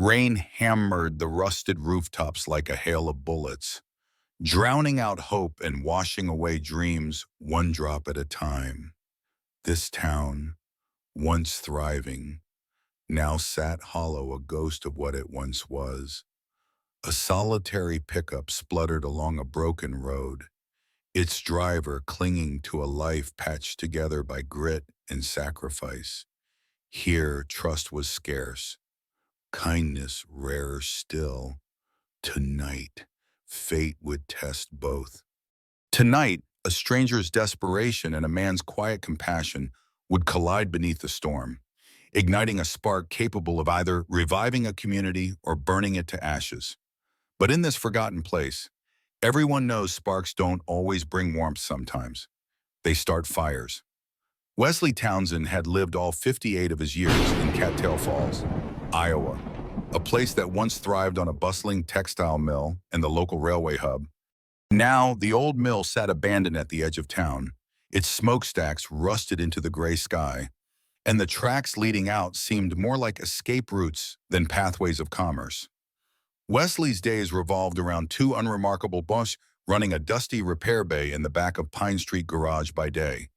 Rain hammered the rusted rooftops like a hail of bullets, drowning out hope and washing away dreams one drop at a time. This town, once thriving, now sat hollow, a ghost of what it once was. A solitary pickup spluttered along a broken road, its driver clinging to a life patched together by grit and sacrifice. Here, trust was scarce, kindness rarer still. Tonight, fate would test both. Tonight, a stranger's desperation and a man's quiet compassion would collide beneath the storm, igniting a spark capable of either reviving a community or burning it to ashes. But in this forgotten place, everyone knows sparks don't always bring warmth sometimes. They start fires. Wesley Townsend had lived all 58 of his years in Cattail Falls, Iowa, a place that once thrived on a bustling textile mill and the local railway hub. Now, the old mill sat abandoned at the edge of town, its smokestacks rusted into the gray sky, and the tracks leading out seemed more like escape routes than pathways of commerce. Wesley's days revolved around two unremarkable bush running a dusty repair bay in the back of Pine Street garage by day,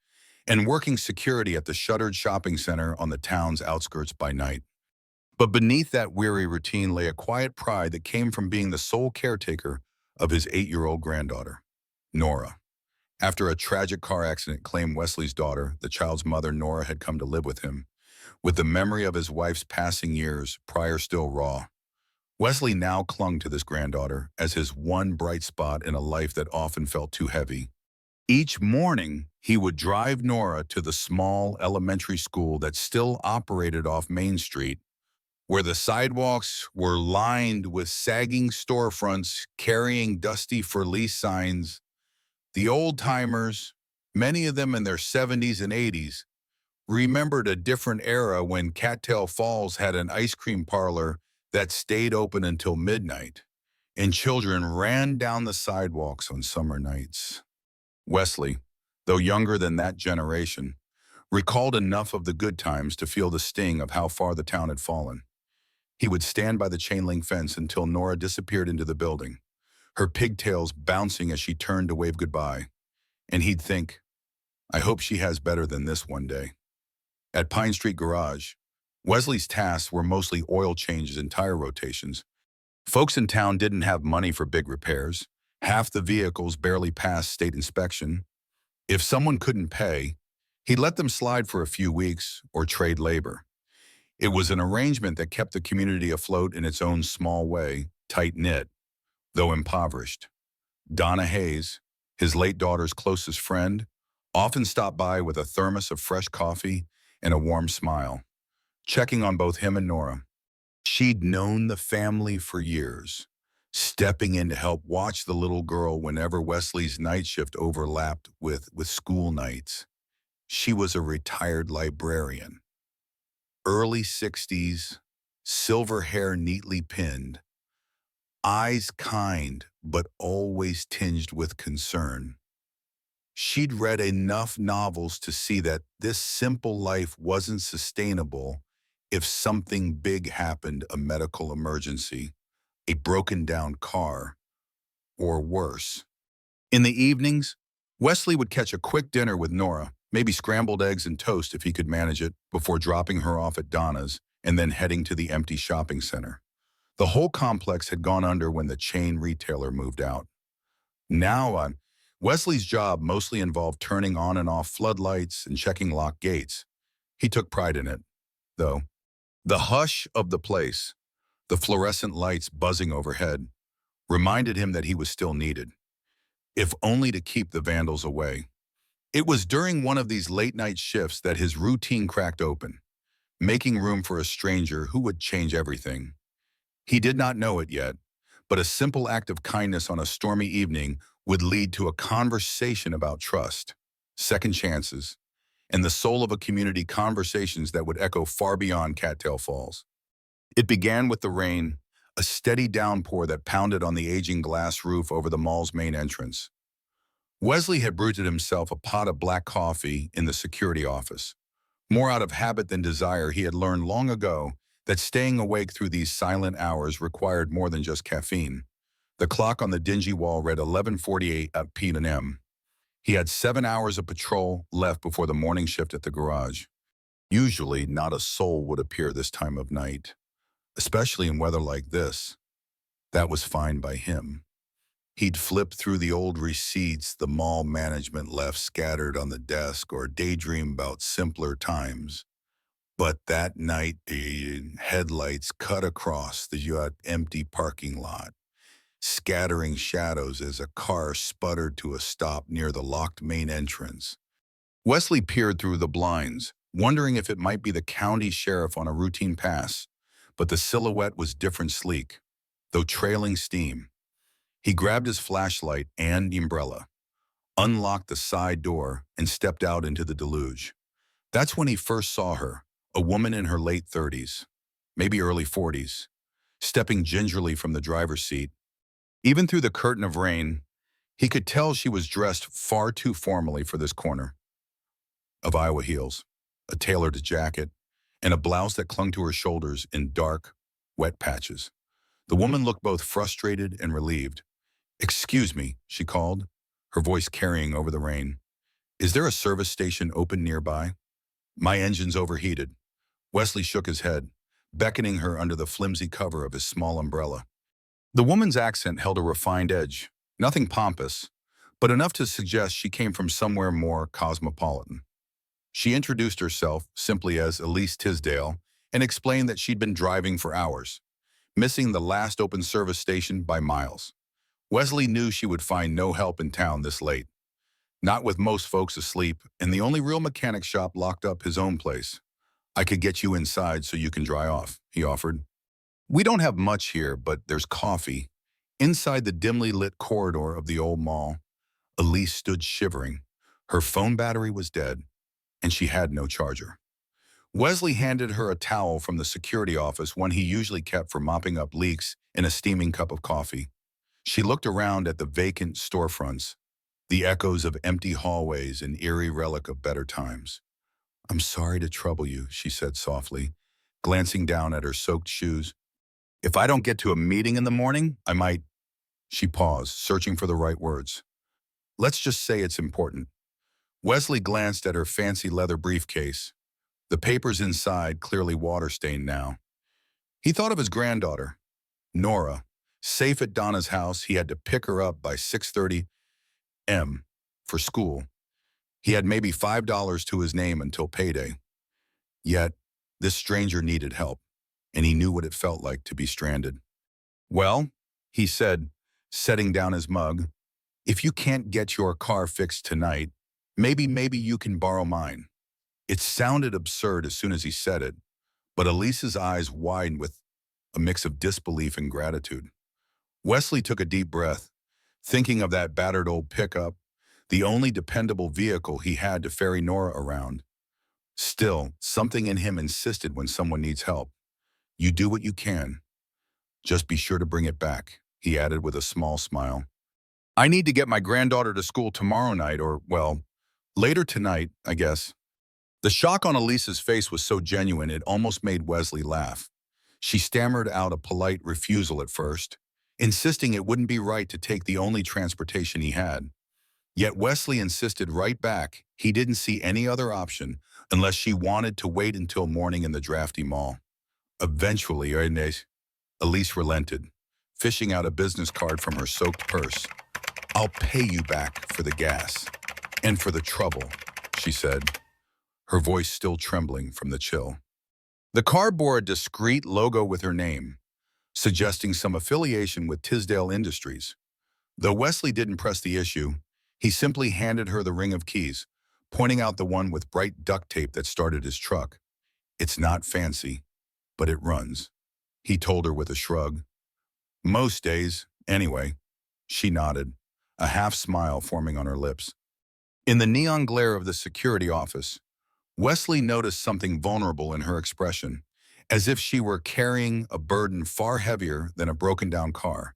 and working security at the shuttered shopping center on the town's outskirts by night. But beneath that weary routine lay a quiet pride that came from being the sole caretaker of his 8-year-old granddaughter, Nora. After a tragic car accident claimed Wesley's daughter, the child's mother, Nora, had come to live with him, with the memory of his wife's passing years prior still raw. Wesley now clung to this granddaughter as his one bright spot in a life that often felt too heavy. Each morning, he would drive Nora to the small elementary school that still operated off Main Street, where the sidewalks were lined with sagging storefronts carrying dusty for lease signs. The old-timers, many of them in their 70s and 80s, remembered a different era when Cattail Falls had an ice cream parlor that stayed open until midnight, and children ran down the sidewalks on summer nights. Wesley, though younger than that generation, recalled enough of the good times to feel the sting of how far the town had fallen. He would stand by the chain-link fence until Nora disappeared into the building, her pigtails bouncing as she turned to wave goodbye. And he'd think, I hope she has better than this one day. At Pine Street Garage, Wesley's tasks were mostly oil changes and tire rotations. Folks in town didn't have money for big repairs. Half the vehicles barely passed state inspection. If someone couldn't pay, he'd let them slide for a few weeks or trade labor. It was an arrangement that kept the community afloat in its own small way, tight-knit, though impoverished. Donna Hayes, his late daughter's closest friend, often stopped by with a thermos of fresh coffee and a warm smile, checking on both him and Nora. She'd known the family for years, stepping in to help watch the little girl whenever Wesley's night shift overlapped with school nights. She was a retired librarian. Early 60s, silver hair neatly pinned, eyes kind but always tinged with concern. She'd read enough novels to see that this simple life wasn't sustainable if something big happened, a medical emergency, a broken-down car, or worse. In the evenings, Wesley would catch a quick dinner with Nora, maybe scrambled eggs and toast if he could manage it, before dropping her off at Donna's and then heading to the empty shopping center. The whole complex had gone under when the chain retailer moved out. Now, Wesley's job mostly involved turning on and off floodlights and checking locked gates. He took pride in it, though. The hush of the place, the fluorescent lights buzzing overhead, reminded him that he was still needed, if only to keep the vandals away. It was during one of these late-night shifts that his routine cracked open, making room for a stranger who would change everything. He did not know it yet, but a simple act of kindness on a stormy evening would lead to a conversation about trust, second chances, and the soul of a community, conversations that would echo far beyond Cattail Falls. It began with the rain, a steady downpour that pounded on the aging glass roof over the mall's main entrance. Wesley had brewed himself a pot of black coffee in the security office. More out of habit than desire, he had learned long ago that staying awake through these silent hours required more than just caffeine. The clock on the dingy wall read 11:48 p.m. He had 7 hours of patrol left before the morning shift at the garage. Usually, not a soul would appear this time of night, especially in weather like this. That was fine by him. He'd flip through the old receipts the mall management left scattered on the desk or daydream about simpler times. But that night, the headlights cut across the empty parking lot, scattering shadows as a car sputtered to a stop near the locked main entrance. Wesley peered through the blinds, wondering if it might be the county sheriff on a routine pass, but the silhouette was different sleek, though trailing steam. He grabbed his flashlight and umbrella, unlocked the side door, and stepped out into the deluge. That's when he first saw her, a woman in her late 30s, maybe early 40s, stepping gingerly from the driver's seat. Even through the curtain of rain, he could tell she was dressed far too formally for this corner. Of Iowa heels, a tailored jacket, and a blouse that clung to her shoulders in dark, wet patches. The woman looked both frustrated and relieved. "Excuse me," she called, her voice carrying over the rain. "Is there a service station open nearby? My engine's overheated." Wesley shook his head, beckoning her under the flimsy cover of his small umbrella. The woman's accent held a refined edge, nothing pompous, but enough to suggest she came from somewhere more cosmopolitan. She introduced herself simply as Elise Tisdale and explained that she'd been driving for hours, missing the last open service station by miles. Wesley knew she would find no help in town this late, not with most folks asleep and the only real mechanic shop locked up his own place. "I could get you inside so you can dry off," he offered. "We don't have much here, but there's coffee." Inside the dimly lit corridor of the old mall, Elise stood shivering. Her phone battery was dead, and she had no charger. Wesley handed her a towel from the security office, one he usually kept for mopping up leaks, and a steaming cup of coffee. She looked around at the vacant storefronts, the echoes of empty hallways, an eerie relic of better times. "I'm sorry to trouble you," she said softly, glancing down at her soaked shoes. "If I don't get to a meeting in the morning, I might—" She paused, searching for the right words. "Let's just say it's important." Wesley glanced at her fancy leather briefcase, the papers inside clearly water-stained now. He thought of his granddaughter, Nora, safe at Donna's house. He had to pick her up by 6:30 a.m. for school. He had maybe $5 to his name until payday. Yet, this stranger needed help, and he knew what it felt like to be stranded. "Well," he said, setting down his mug, "if you can't get your car fixed tonight, maybe you can borrow mine." It sounded absurd as soon as he said it, but Elise's eyes widened with a mix of disbelief and gratitude. Wesley took a deep breath, thinking of that battered old pickup, the only dependable vehicle he had to ferry Nora around. Still, something in him insisted when someone needs help. "You do what you can. Just be sure to bring it back," he added with a small smile. "I need to get my granddaughter to school tomorrow night, or, well, later tonight, I guess." The shock on Elise's face was so genuine it almost made Wesley laugh. She stammered out a polite refusal at first, insisting it wouldn't be right to take the only transportation he had. Yet Wesley insisted right back he didn't see any other option unless she wanted to wait until morning in the drafty mall. Eventually, Elise relented, fishing out a business card from her soaked purse. "I'll pay you back for the gas and for the trouble," she said, her voice still trembling from the chill. The card bore a discreet logo with her name, suggesting some affiliation with Tisdale Industries. Though Wesley didn't press the issue, he simply handed her the ring of keys, pointing out the one with bright duct tape that started his truck. "It's not fancy, but it runs," he told her with a shrug. "Most days, anyway." She nodded, a half smile forming on her lips. In the neon glare of the security office, Wesley noticed something vulnerable in her expression, as if she were carrying a burden far heavier than a broken-down car.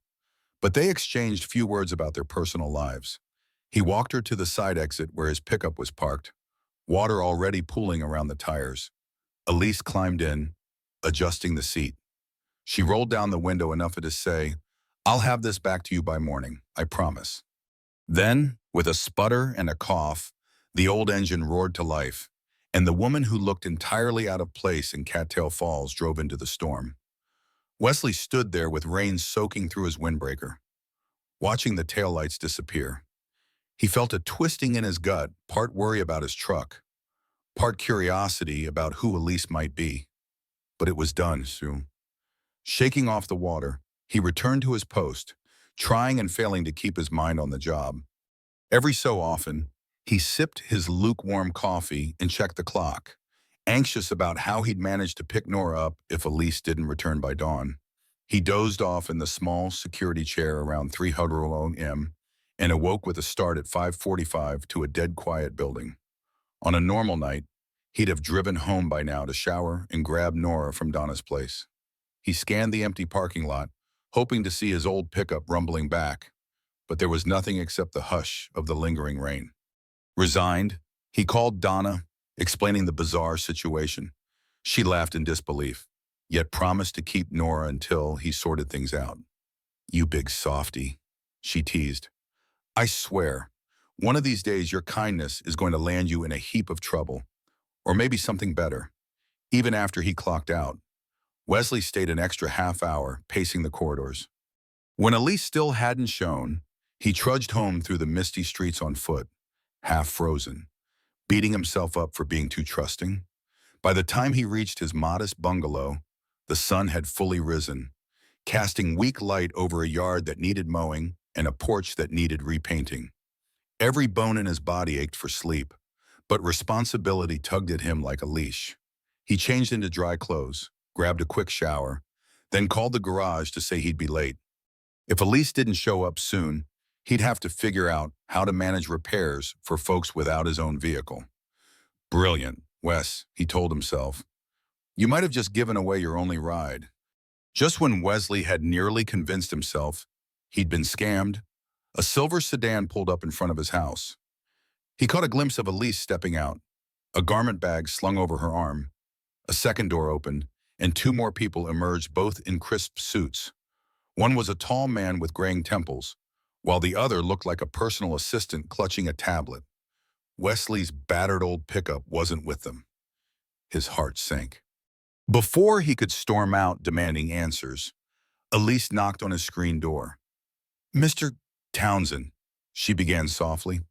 But they exchanged few words about their personal lives. He walked her to the side exit where his pickup was parked, water already pooling around the tires. Elise climbed in, adjusting the seat. She rolled down the window enough to say, "I'll have this back to you by morning, I promise." Then, with a sputter and a cough, the old engine roared to life, and the woman who looked entirely out of place in Cattail Falls drove into the storm. Wesley stood there with rain soaking through his windbreaker, watching the taillights disappear. He felt a twisting in his gut, part worry about his truck, part curiosity about who Elise might be. But it was done soon. Shaking off the water, he returned to his post, trying and failing to keep his mind on the job. Every so often, he sipped his lukewarm coffee and checked the clock, anxious about how he'd manage to pick Nora up if Elise didn't return by dawn. He dozed off in the small security chair around 300 M and awoke with a start at 5:45 to a dead quiet building. On a normal night, he'd have driven home by now to shower and grab Nora from Donna's place. He scanned the empty parking lot, hoping to see his old pickup rumbling back, but there was nothing except the hush of the lingering rain. Resigned, he called Donna, explaining the bizarre situation. She laughed in disbelief, yet promised to keep Nora until he sorted things out. "You big softy," she teased. "I swear, one of these days your kindness is going to land you in a heap of trouble, or maybe something better." Even after he clocked out, Wesley stayed an extra half hour pacing the corridors. When Elise still hadn't shown, he trudged home through the misty streets on foot, half frozen, beating himself up for being too trusting. By the time he reached his modest bungalow, the sun had fully risen, casting weak light over a yard that needed mowing and a porch that needed repainting. Every bone in his body ached for sleep, but responsibility tugged at him like a leash. He changed into dry clothes, grabbed a quick shower, then called the garage to say he'd be late. If Elise didn't show up soon, he'd have to figure out how to manage repairs for folks without his own vehicle. "Brilliant, Wes," he told himself. "You might have just given away your only ride." Just when Wesley had nearly convinced himself he'd been scammed, a silver sedan pulled up in front of his house. He caught a glimpse of Elise stepping out, a garment bag slung over her arm. A second door opened, and two more people emerged, both in crisp suits. One was a tall man with graying temples, while the other looked like a personal assistant clutching a tablet. Wesley's battered old pickup wasn't with them. His heart sank. Before he could storm out demanding answers, Elise knocked on his screen door. "Mr. Townsend," she began softly.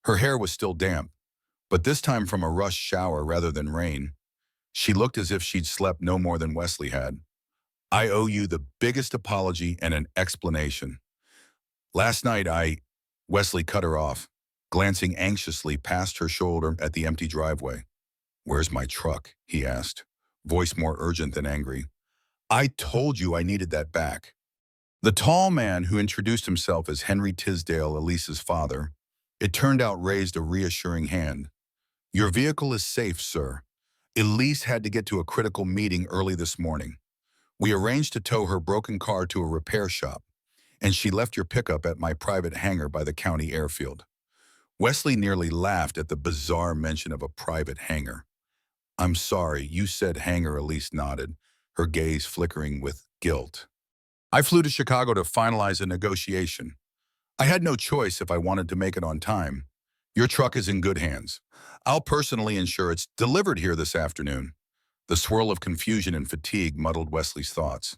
Her hair was still damp, but this time from a rush shower rather than rain. She looked as if she'd slept no more than Wesley had. "I owe you the biggest apology and an explanation. Last night Wesley cut her off, glancing anxiously past her shoulder at the empty driveway. "Where's my truck?" he asked, voice more urgent than angry. "I told you I needed that back." The tall man, who introduced himself as Henry Tisdale, Elise's father, it turned out raised a reassuring hand. "Your vehicle is safe, sir. Elise had to get to a critical meeting early this morning. We arranged to tow her broken car to a repair shop, and she left your pickup at my private hangar by the county airfield." Wesley nearly laughed at the bizarre mention of a private hangar. "I'm sorry, you said hangar," Elise nodded, her gaze flickering with guilt. "I flew to Chicago to finalize a negotiation. I had no choice if I wanted to make it on time. Your truck is in good hands. I'll personally ensure it's delivered here this afternoon." The swirl of confusion and fatigue muddled Wesley's thoughts.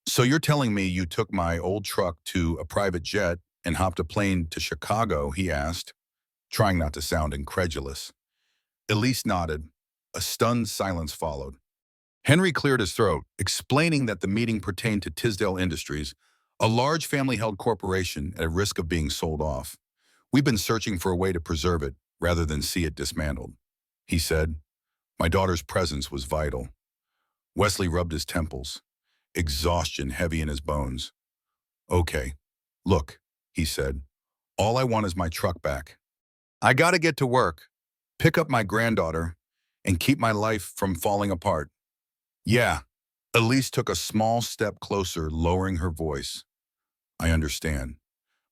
"So you're telling me you took my old truck to a private jet and hopped a plane to Chicago?" he asked, trying not to sound incredulous. Elise nodded. A stunned silence followed. Henry cleared his throat, explaining that the meeting pertained to Tisdale Industries, a large family-held corporation at risk of being sold off. "We've been searching for a way to preserve it rather than see it dismantled," he said. "My daughter's presence was vital." Wesley rubbed his temples, exhaustion heavy in his bones. "Okay, look," he said. "All I want is my truck back. I gotta get to work, pick up my granddaughter, and keep my life from falling apart." "Yeah." Elise took a small step closer, lowering her voice. "I understand.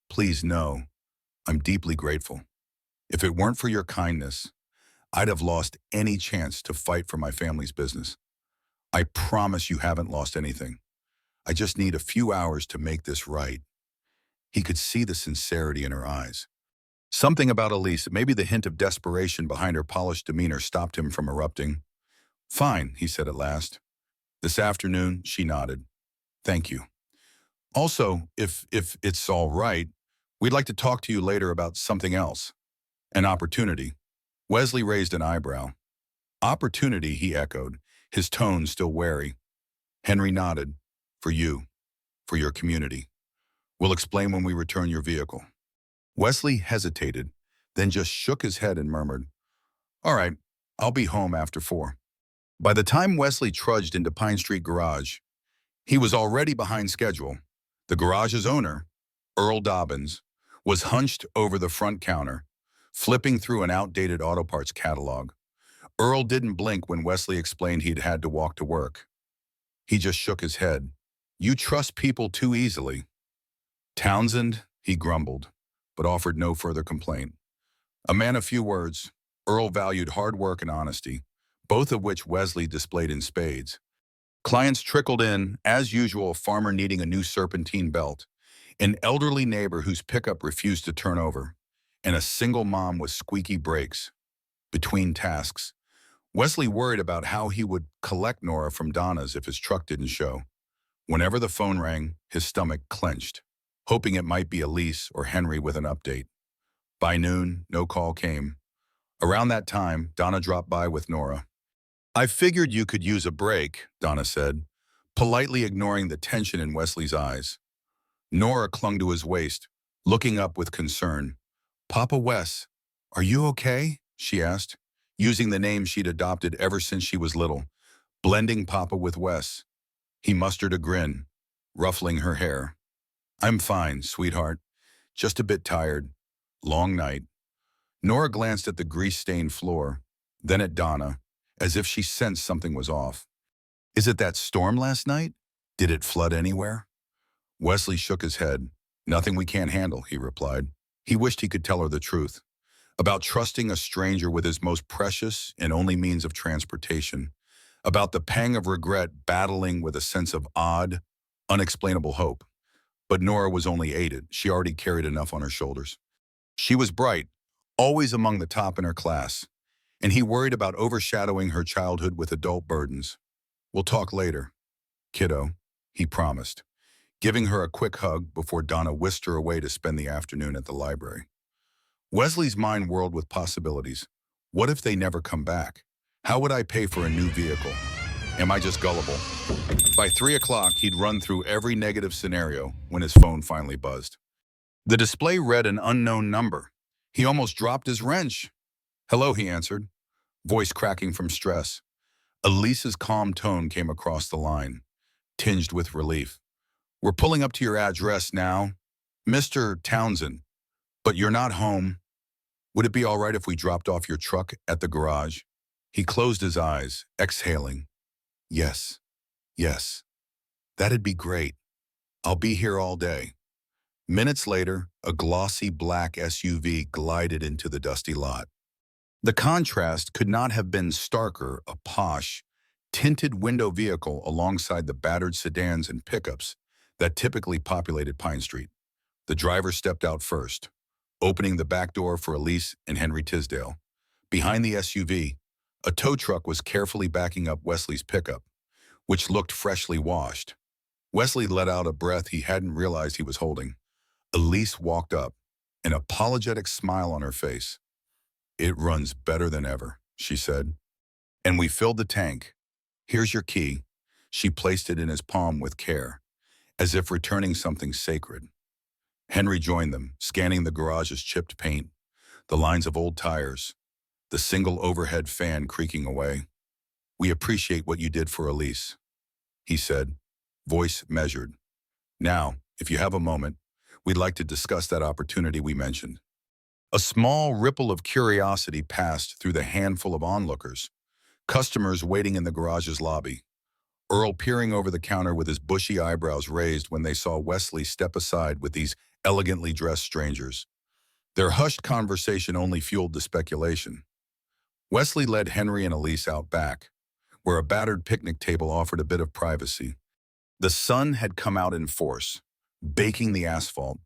Please know, I'm deeply grateful. If it weren't for your kindness, I'd have lost any chance to fight for my family's business. I promise you haven't lost anything. I just need a few hours to make this right. He could see the sincerity in her eyes. Something about Elise, maybe the hint of desperation behind her polished demeanor, stopped him from erupting. Fine, he said at last. This afternoon, she nodded. Thank you. Also, if it's all right, we'd like to talk to you later about something else. An opportunity. Wesley raised an eyebrow. Opportunity, he echoed, his tone still wary. Henry nodded. For you. For your community. We'll explain when we return your vehicle. Wesley hesitated, then just shook his head and murmured, All right, I'll be home after 4. By the time Wesley trudged into Pine Street Garage, he was already behind schedule. The garage's owner, Earl Dobbins, was hunched over the front counter, flipping through an outdated auto parts catalog. Earl didn't blink when Wesley explained he'd had to walk to work. He just shook his head. You trust people too easily. Townsend, he grumbled, but offered no further complaint. A man of few words, Earl valued hard work and honesty, both of which Wesley displayed in spades. Clients trickled in, as usual, a farmer needing a new serpentine belt, an elderly neighbor whose pickup refused to turn over, and a single mom with squeaky brakes. Between tasks, Wesley worried about how he would collect Nora from Donna's if his truck didn't show. Whenever the phone rang, his stomach clenched, hoping it might be Elise or Henry with an update. By noon, no call came. Around that time, Donna dropped by with Nora. I figured you could use a break, Donna said, politely ignoring the tension in Wesley's eyes. Nora clung to his waist, looking up with concern. Papa Wes, are you okay? She asked, using the name she'd adopted ever since she was little, blending Papa with Wes. He mustered a grin, ruffling her hair. I'm fine, sweetheart. Just a bit tired. Long night. Nora glanced at the grease-stained floor, then at Donna, as if she sensed something was off. Is it that storm last night? Did it flood anywhere? Wesley shook his head. Nothing we can't handle, he replied. He wished he could tell her the truth about trusting a stranger with his most precious and only means of transportation, about the pang of regret battling with a sense of odd, unexplainable hope. But Nora was only aided. She already carried enough on her shoulders. She was bright, always among the top in her class, and he worried about overshadowing her childhood with adult burdens. We'll talk later, kiddo, he promised, giving her a quick hug before Donna whisked her away to spend the afternoon at the library. Wesley's mind whirled with possibilities. What if they never come back? How would I pay for a new vehicle? Am I just gullible? By 3 o'clock, he'd run through every negative scenario when his phone finally buzzed. The display read an unknown number. He almost dropped his wrench. Hello, he answered, voice cracking from stress. Elise's calm tone came across the line, tinged with relief. We're pulling up to your address now. Mr. Townsend, but you're not home. Would it be all right if we dropped off your truck at the garage? He closed his eyes, exhaling. Yes, yes, that'd be great. I'll be here all day. Minutes later, a glossy black SUV glided into the dusty lot. The contrast could not have been starker, a posh, tinted window vehicle alongside the battered sedans and pickups that typically populated Pine Street. The driver stepped out first, opening the back door for Elise and Henry Tisdale. Behind the SUV, a tow truck was carefully backing up Wesley's pickup, which looked freshly washed. Wesley let out a breath he hadn't realized he was holding. Elise walked up, an apologetic smile on her face. It runs better than ever, she said. And we filled the tank. Here's your key. She placed it in his palm with care, as if returning something sacred. Henry joined them, scanning the garage's chipped paint, the lines of old tires, the single overhead fan creaking away. We appreciate what you did for Elise, he said, voice measured. Now, if you have a moment, we'd like to discuss that opportunity we mentioned. A small ripple of curiosity passed through the handful of onlookers, customers waiting in the garage's lobby. Earl peering over the counter with his bushy eyebrows raised when they saw Wesley step aside with these elegantly dressed strangers. Their hushed conversation only fueled the speculation. Wesley led Henry and Elise out back, where a battered picnic table offered a bit of privacy. The sun had come out in force, baking the asphalt,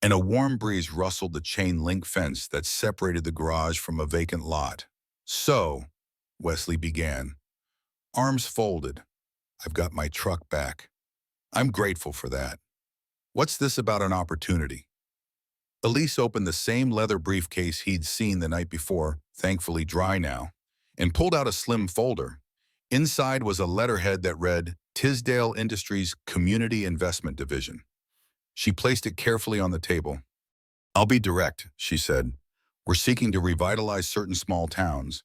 and a warm breeze rustled the chain-link fence that separated the garage from a vacant lot. "So," Wesley began, arms folded, "I've got my truck back. I'm grateful for that. What's this about an opportunity?" Elise opened the same leather briefcase he'd seen the night before, thankfully dry now, and pulled out a slim folder. Inside was a letterhead that read, "Tisdale Industries Community Investment Division." She placed it carefully on the table. "I'll be direct," she said. "We're seeking to revitalize certain small towns,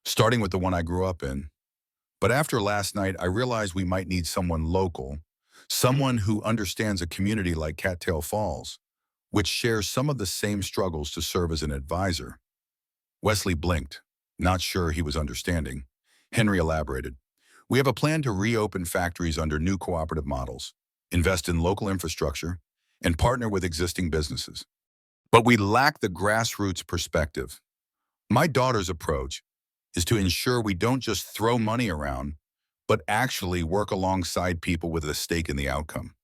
starting with the one I grew up in. But after last night, I realized we might need someone local, someone who understands a community like Cattail Falls, which shares some of the same struggles, to serve as an advisor." Wesley blinked, not sure he was understanding. Henry elaborated. "We have a plan to reopen factories under new cooperative models, invest in local infrastructure, and partner with existing businesses. But we lack the grassroots perspective. My daughter's approach is to ensure we don't just throw money around, but actually work alongside people with a stake in the outcome."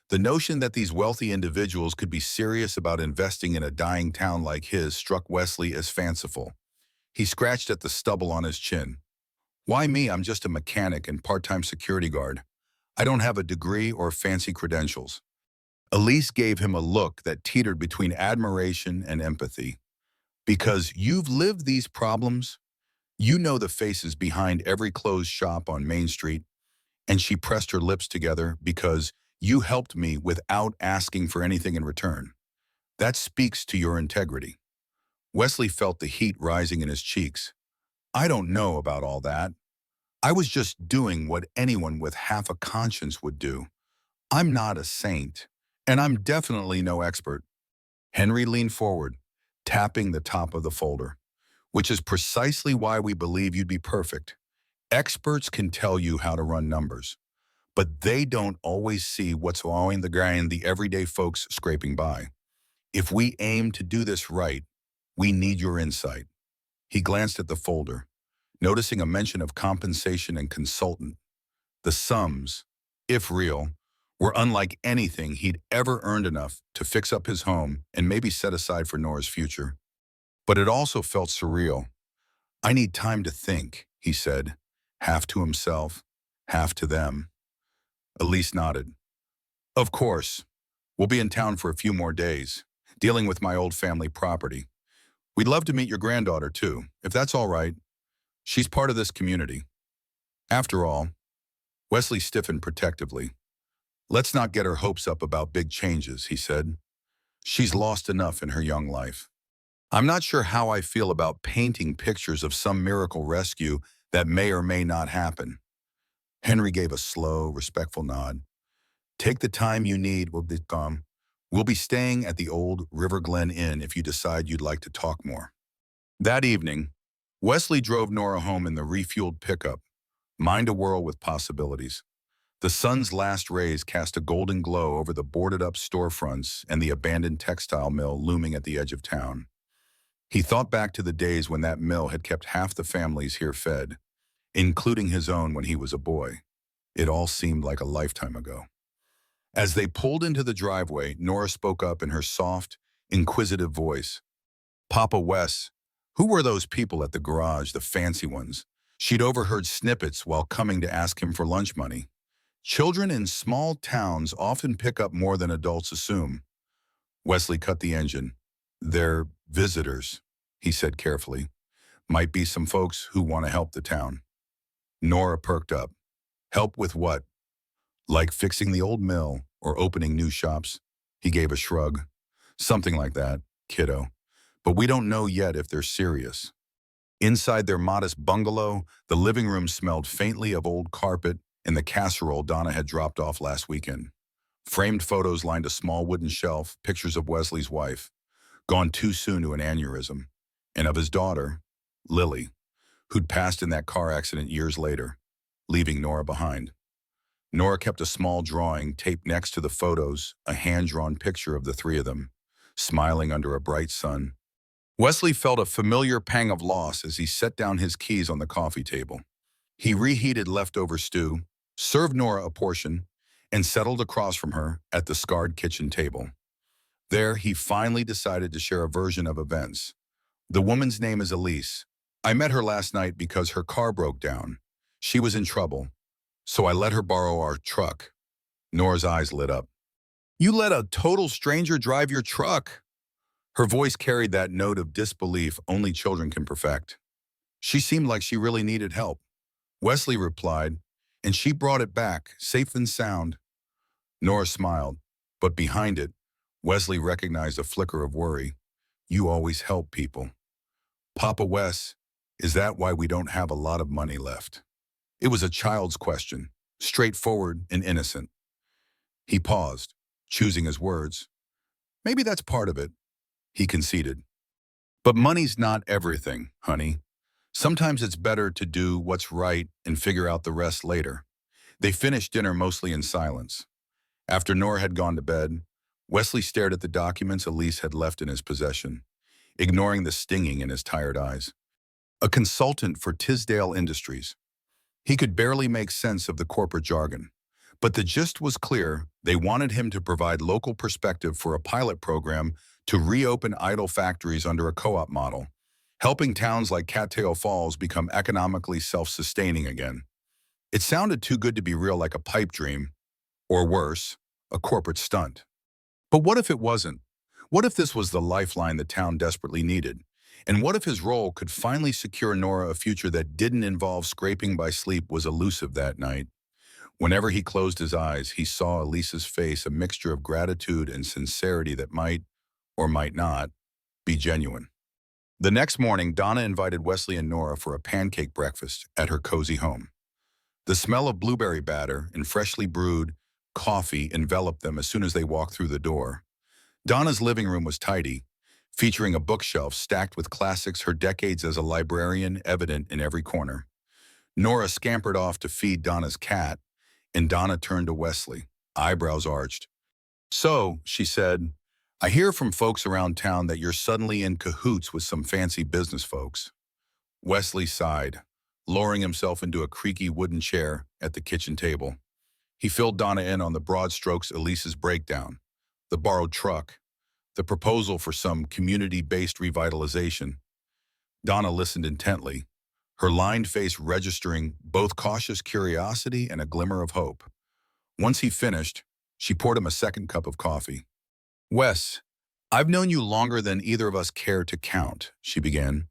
The notion that these wealthy individuals could be serious about investing in a dying town like his struck Wesley as fanciful. He scratched at the stubble on his chin. "Why me? I'm just a mechanic and part-time security guard. I don't have a degree or fancy credentials." Elise gave him a look that teetered between admiration and empathy. "Because you've lived these problems, you know the faces behind every closed shop on Main Street." And she pressed her lips together. "Because you helped me without asking for anything in return. That speaks to your integrity." Wesley felt the heat rising in his cheeks. "I don't know about all that. I was just doing what anyone with half a conscience would do. I'm not a saint, and I'm definitely no expert." Henry leaned forward, tapping the top of the folder. "Which is precisely why we believe you'd be perfect. Experts can tell you how to run numbers, but they don't always see what's allowing the grind the everyday folks scraping by. If we aim to do this right, we need your insight." He glanced at the folder, noticing a mention of compensation and consultant. The sums, if real, were unlike anything he'd ever earned enough to fix up his home and maybe set aside for Nora's future. But it also felt surreal. "I need time to think," he said, half to himself, half to them. Elise nodded. "Of course. We'll be in town for a few more days, dealing with my old family property. We'd love to meet your granddaughter, too, if that's all right. She's part of this community." After all, Wesley stiffened protectively. "Let's not get her hopes up about big changes," he said. "She's lost enough in her young life. I'm not sure how I feel about painting pictures of some miracle rescue that may or may not happen." Henry gave a slow, respectful nod. "Take the time you need, we'll be calm. We'll be staying at the old River Glen Inn if you decide you'd like to talk more." That evening, Wesley drove Nora home in the refueled pickup, mind a-whirl with possibilities. The sun's last rays cast a golden glow over the boarded-up storefronts and the abandoned textile mill looming at the edge of town. He thought back to the days when that mill had kept half the families here fed, including his own when he was a boy. It all seemed like a lifetime ago. As they pulled into the driveway, Nora spoke up in her soft, inquisitive voice. "Papa Wes, who were those people at the garage, the fancy ones?" She'd overheard snippets while coming to ask him for lunch money. "Children in small towns often pick up more than adults assume." Wesley cut the engine. "They're visitors," he said carefully. "Might be some folks who want to help the town." Nora perked up. "Help with what?" "Like fixing the old mill or opening new shops." He gave a shrug. "Something like that, kiddo. But we don't know yet if they're serious." Inside their modest bungalow, the living room smelled faintly of old carpet and the casserole Donna had dropped off last weekend. Framed photos lined a small wooden shelf, pictures of Wesley's wife, gone too soon to an aneurysm, and of his daughter, Lily, who'd passed in that car accident years later, leaving Nora behind. Nora kept a small drawing taped next to the photos, a hand-drawn picture of the three of them, smiling under a bright sun. Wesley felt a familiar pang of loss as he set down his keys on the coffee table. He reheated leftover stew, served Nora a portion, and settled across from her at the scarred kitchen table. There, he finally decided to share a version of events. The woman's name is Elise. I met her last night because her car broke down. She was in trouble, so I let her borrow our truck. Nora's eyes lit up. You let a total stranger drive your truck? Her voice carried that note of disbelief only children can perfect. She seemed like she really needed help. Wesley replied, and she brought it back, safe and sound. Nora smiled, but behind it, Wesley recognized a flicker of worry. You always help people. Papa Wes, is that why we don't have a lot of money left? It was a child's question, straightforward and innocent. He paused, choosing his words. Maybe that's part of it, he conceded. But money's not everything, honey. Sometimes it's better to do what's right and figure out the rest later. They finished dinner mostly in silence. After Nora had gone to bed, Wesley stared at the documents Elise had left in his possession, ignoring the stinging in his tired eyes. A consultant for Tisdale Industries. He could barely make sense of the corporate jargon, but the gist was clear. They wanted him to provide local perspective for a pilot program to reopen idle factories under a co-op model, helping towns like Cattail Falls become economically self-sustaining again. It sounded too good to be real, like a pipe dream, or worse, a corporate stunt. But what if it wasn't? What if this was the lifeline the town desperately needed? And what if his role could finally secure Nora a future that didn't involve scraping by sleep? Was elusive that night. Whenever he closed his eyes, he saw Elisa's face, a mixture of gratitude and sincerity that might, or might not, be genuine. The next morning, Donna invited Wesley and Nora for a pancake breakfast at her cozy home. The smell of blueberry batter and freshly brewed coffee enveloped them as soon as they walked through the door. Donna's living room was tidy, featuring a bookshelf stacked with classics, her decades as a librarian evident in every corner. Nora scampered off to feed Donna's cat, and Donna turned to Wesley, eyebrows arched. So, she said, I hear from folks around town that you're suddenly in cahoots with some fancy business folks. Wesley sighed, lowering himself into a creaky wooden chair at the kitchen table. He filled Donna in on the broad strokes: Elise's breakdown, the borrowed truck, the proposal for some community-based revitalization. Donna listened intently, her lined face registering both cautious curiosity and a glimmer of hope. Once he finished, she poured him a second cup of coffee. Wes, I've known you longer than either of us care to count, she began.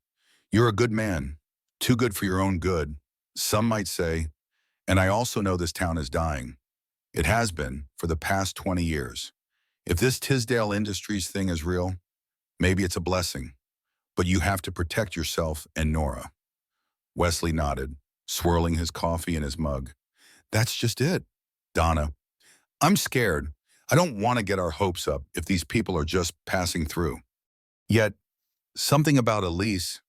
You're a good man, too good for your own good, some might say, and I also know this town is dying. It has been for the past 20 years. If this Tisdale Industries thing is real, maybe it's a blessing, but you have to protect yourself and Nora. Wesley nodded, swirling his coffee in his mug. That's just it. Donna, I'm scared. I don't want to get our hopes up if these people are just passing through. Yet, something about Elise,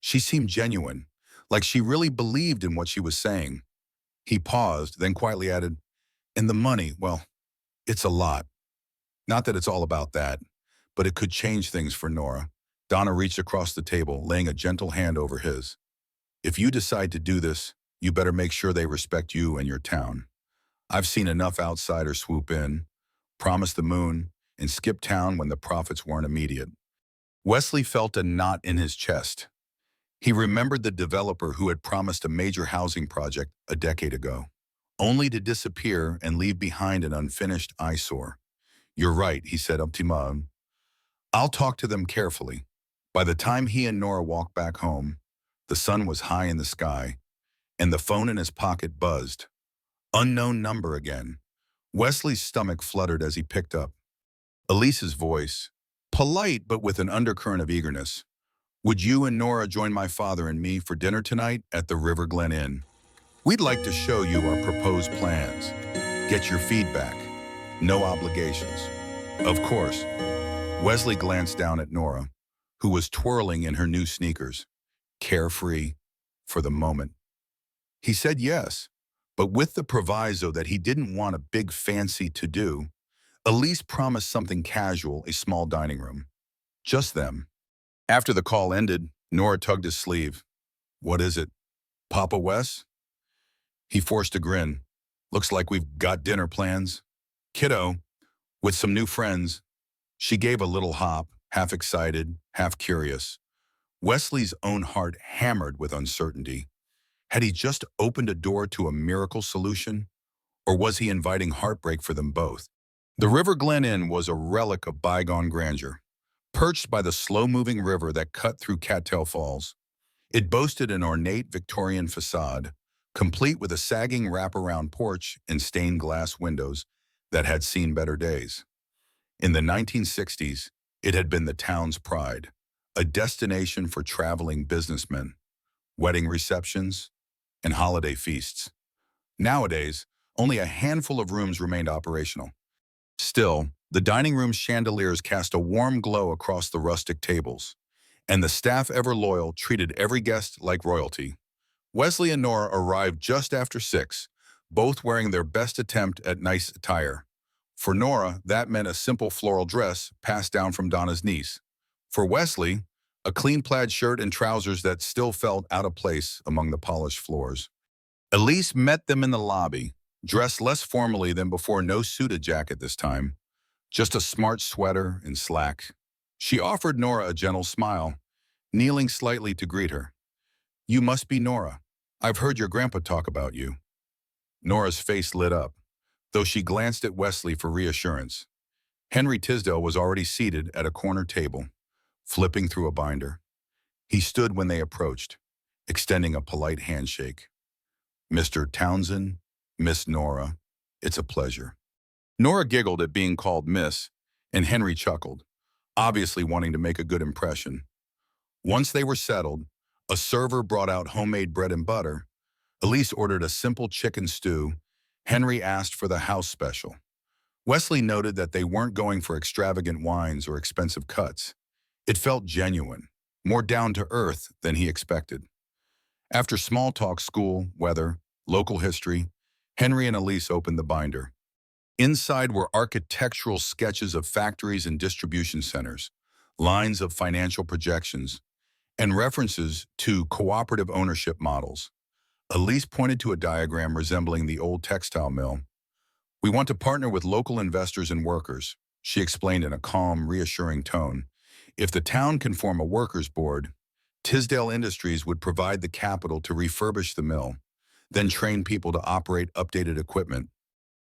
she seemed genuine, like she really believed in what she was saying. He paused, then quietly added, and the money, well, it's a lot. Not that it's all about that, but it could change things for Nora. Donna reached across the table, laying a gentle hand over his. If you decide to do this, you better make sure they respect you and your town. I've seen enough outsiders swoop in, promise the moon, and skip town when the profits weren't immediate. Wesley felt a knot in his chest. He remembered the developer who had promised a major housing project a decade ago, only to disappear and leave behind an unfinished eyesore. You're right, he said, optimum. I'll talk to them carefully. By the time he and Nora walked back home, the sun was high in the sky, and the phone in his pocket buzzed. Unknown number again. Wesley's stomach fluttered as he picked up. Elise's voice, polite but with an undercurrent of eagerness. Would you and Nora join my father and me for dinner tonight at the River Glen Inn? We'd like to show you our proposed plans. Get your feedback. No obligations. Of course. Wesley glanced down at Nora, who was twirling in her new sneakers, carefree for the moment. He said yes, but with the proviso that he didn't want a big fancy to-do. Elise promised something casual, a small dining room. Just them. After the call ended, Nora tugged his sleeve. What is it? Papa Wes? He forced a grin. Looks like we've got dinner plans. Kiddo, with some new friends. She gave a little hop, half excited, half curious. Wesley's own heart hammered with uncertainty. Had he just opened a door to a miracle solution? Or was he inviting heartbreak for them both? The River Glen Inn was a relic of bygone grandeur. Perched by the slow-moving river that cut through Cattail Falls, it boasted an ornate Victorian facade, complete with a sagging wraparound porch and stained glass windows that had seen better days. In the 1960s, it had been the town's pride, a destination for traveling businessmen, wedding receptions, and holiday feasts. Nowadays, only a handful of rooms remained operational. Still, the dining room's chandeliers cast a warm glow across the rustic tables, and the staff, ever loyal, treated every guest like royalty. Wesley and Nora arrived just after 6, both wearing their best attempt at nice attire. For Nora, that meant a simple floral dress passed down from Donna's niece. For Wesley, a clean plaid shirt and trousers that still felt out of place among the polished floors. Elise met them in the lobby, dressed less formally than before, no suited jacket this time, just a smart sweater and slacks. She offered Nora a gentle smile, kneeling slightly to greet her. "You must be Nora. I've heard your grandpa talk about you." Nora's face lit up, though she glanced at Wesley for reassurance. Henry Tisdale was already seated at a corner table, flipping through a binder. He stood when they approached, extending a polite handshake. "Mr. Townsend, Miss Nora, it's a pleasure." Nora giggled at being called Miss, and Henry chuckled, obviously wanting to make a good impression. Once they were settled, a server brought out homemade bread and butter. Elise ordered a simple chicken stew. Henry asked for the house special. Wesley noted that they weren't going for extravagant wines or expensive cuts. It felt genuine, more down to earth than he expected. After small talk, school, weather, local history, Henry and Elise opened the binder. Inside were architectural sketches of factories and distribution centers, lines of financial projections, and references to cooperative ownership models. Elise pointed to a diagram resembling the old textile mill. "We want to partner with local investors and workers," she explained in a calm, reassuring tone. "If the town can form a workers' board, Tisdale Industries would provide the capital to refurbish the mill, then train people to operate updated equipment.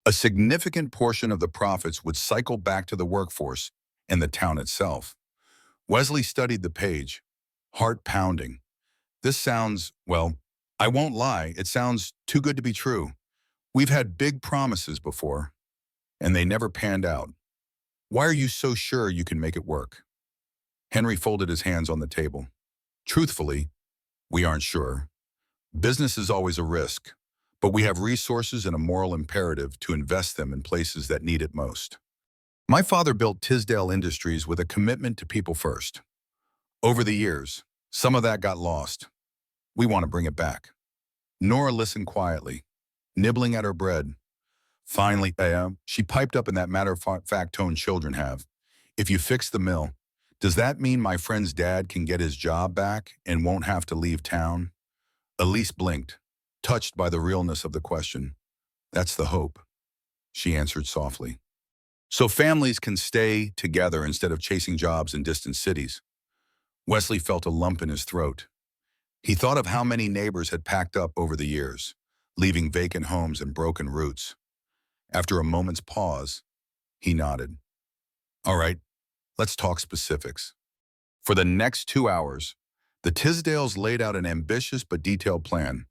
A significant portion of the profits would cycle back to the workforce and the town itself." Wesley studied the page, heart pounding. "This sounds, well, I won't lie, it sounds too good to be true. We've had big promises before, and they never panned out. Why are you so sure you can make it work?" Henry folded his hands on the table. "Truthfully, we aren't sure. Business is always a risk, but we have resources and a moral imperative to invest them in places that need it most. My father built Tisdale Industries with a commitment to people first. Over the years, some of that got lost. We want to bring it back." Nora listened quietly, nibbling at her bread. Finally, she piped up in that matter-of-fact tone children have. "If you fix the mill, does that mean my friend's dad can get his job back and won't have to leave town?" Elise blinked, touched by the realness of the question. "That's the hope," she answered softly. "So families can stay together instead of chasing jobs in distant cities." Wesley felt a lump in his throat. He thought of how many neighbors had packed up over the years, leaving vacant homes and broken roots. After a moment's pause, he nodded. "All right, let's talk specifics." For the next 2 hours, the Tisdales laid out an ambitious but detailed plan.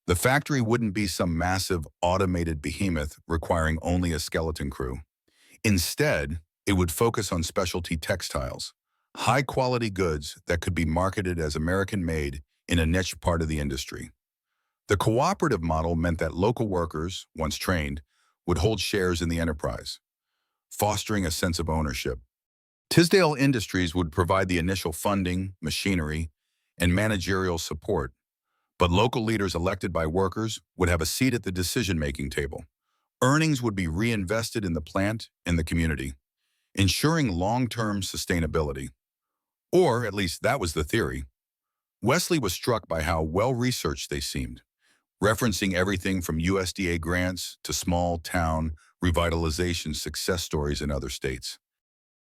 The factory wouldn't be some massive, automated behemoth requiring only a skeleton crew. Instead, it would focus on specialty textiles, high-quality goods that could be marketed as American-made in a niche part of the industry. The cooperative model meant that local workers, once trained, would hold shares in the enterprise, fostering a sense of ownership. Tisdale Industries would provide the initial funding, machinery, and managerial support, but local leaders elected by workers would have a seat at the decision-making table. Earnings would be reinvested in the plant and the community, ensuring long-term sustainability. Or, at least that was the theory. Wesley was struck by how well-researched they seemed. referencing everything from USDA grants to small-town revitalization success stories in other states.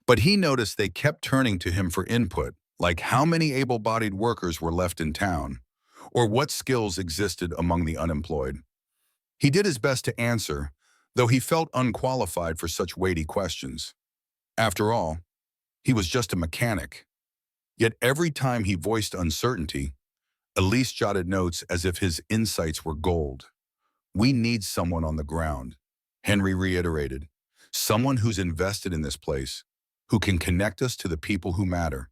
But he noticed they kept turning to him for input, like how many able-bodied workers were left in town, or what skills existed among the unemployed. He did his best to answer, though he felt unqualified for such weighty questions. After all, he was just a mechanic. Yet every time he voiced uncertainty, Elise jotted notes as if his insights were gold. "We need someone on the ground," Henry reiterated. "Someone who's invested in this place, who can connect us to the people who matter."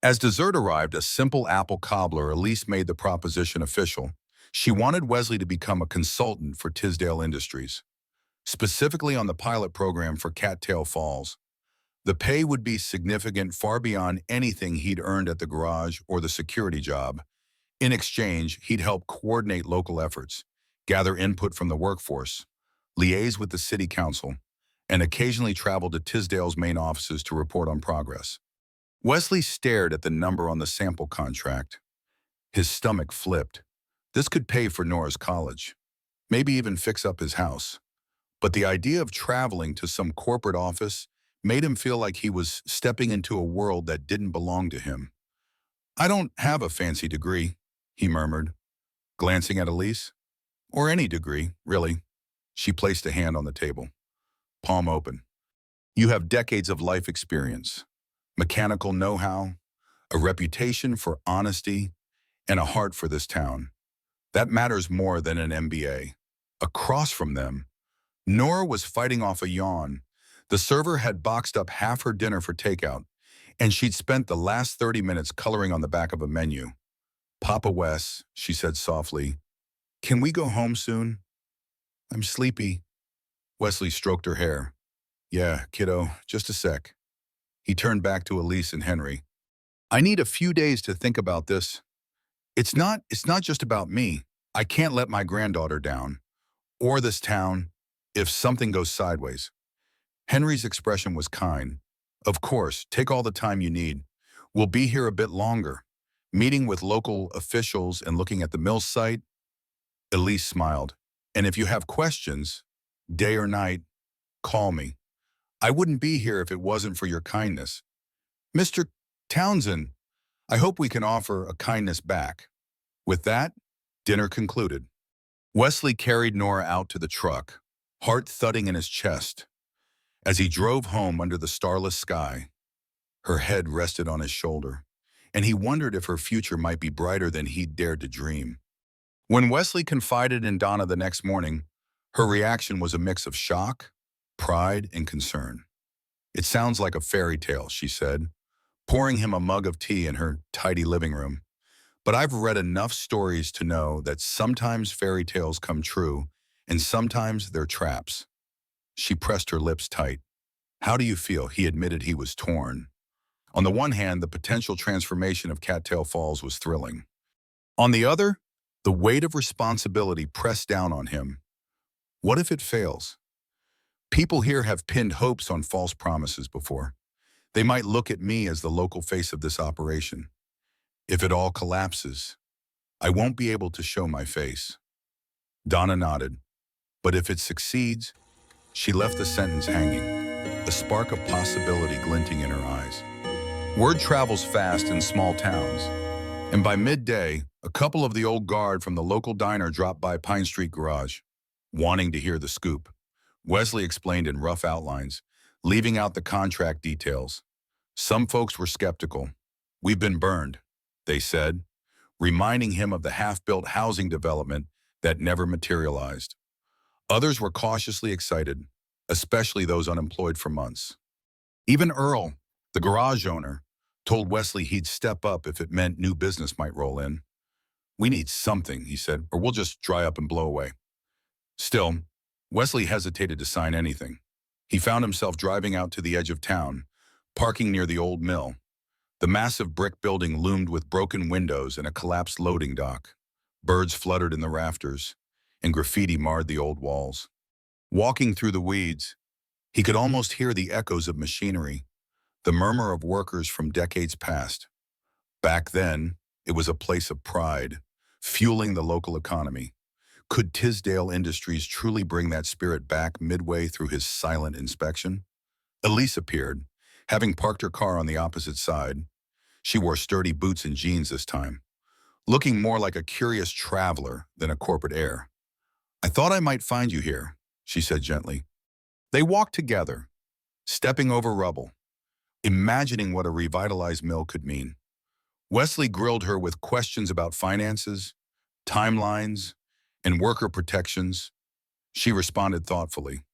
As dessert arrived, a simple apple cobbler, Elise made the proposition official. She wanted Wesley to become a consultant for Tisdale Industries, specifically on the pilot program for Cattail Falls. The pay would be significant, far beyond anything he'd earned at the garage or the security job. In exchange, he'd help coordinate local efforts, gather input from the workforce, liaise with the city council, and occasionally travel to Tisdale's main offices to report on progress. Wesley stared at the number on the sample contract. His stomach flipped. This could pay for Nora's college, maybe even fix up his house. But the idea of traveling to some corporate office made him feel like he was stepping into a world that didn't belong to him. "I don't have a fancy degree," he murmured, glancing at Elise. "Or any degree, really." She placed a hand on the table, palm open. "You have decades of life experience, mechanical know-how, a reputation for honesty, and a heart for this town. That matters more than an MBA." Across from them, Nora was fighting off a yawn. The server had boxed up half her dinner for takeout, and she'd spent the last 30 minutes coloring on the back of a menu. "Papa Wes," she said softly, "can we go home soon? I'm sleepy." Wesley stroked her hair. "Yeah, kiddo, just a sec." He turned back to Elise and Henry. "I need a few days to think about this. It's not just about me. I can't let my granddaughter down, or this town, if something goes sideways." Henry's expression was kind. "Of course, take all the time you need. We'll be here a bit longer, meeting with local officials and looking at the mill site." Elise smiled. "And if you have questions, day or night, call me. I wouldn't be here if it wasn't for your kindness. Mr. Townsend, I hope we can offer a kindness back." With that, dinner concluded. Wesley carried Nora out to the truck, heart thudding in his chest. As he drove home under the starless sky, her head rested on his shoulder, and he wondered if her future might be brighter than he'd dared to dream. When Wesley confided in Donna the next morning, her reaction was a mix of shock, pride, and concern. "It sounds like a fairy tale," she said, pouring him a mug of tea in her tidy living room. "But I've read enough stories to know that sometimes fairy tales come true, and sometimes they're traps." She pressed her lips tight. "How do you feel?" He admitted he was torn. On the one hand, the potential transformation of Cattail Falls was thrilling. On the other, the weight of responsibility pressed down on him. What if it fails? People here have pinned hopes on false promises before. They might look at me as the local face of this operation. If it all collapses, I won't be able to show my face. Donna nodded. "But if it succeeds," she left the sentence hanging, a spark of possibility glinting in her eyes. Word travels fast in small towns, and by midday, a couple of the old guard from the local diner dropped by Pine Street Garage, wanting to hear the scoop. Wesley explained in rough outlines, leaving out the contract details. Some folks were skeptical. "We've been burned," they said, reminding him of the half-built housing development that never materialized. Others were cautiously excited, especially those unemployed for months. Even Earl, the garage owner, told Wesley he'd step up if it meant new business might roll in. "We need something," he said, "or we'll just dry up and blow away." Still, Wesley hesitated to sign anything. He found himself driving out to the edge of town, parking near the old mill. The massive brick building loomed with broken windows and a collapsed loading dock. Birds fluttered in the rafters, and graffiti marred the old walls. Walking through the weeds, he could almost hear the echoes of machinery, the murmur of workers from decades past. Back then, it was a place of pride, fueling the local economy. Could Tisdale Industries truly bring that spirit back midway through his silent inspection? Elise appeared, having parked her car on the opposite side. She wore sturdy boots and jeans this time, looking more like a curious traveler than a corporate heir. "I thought I might find you here," she said gently. They walked together, stepping over rubble, imagining what a revitalized mill could mean. Wesley grilled her with questions about finances, timelines, and worker protections. She responded thoughtfully,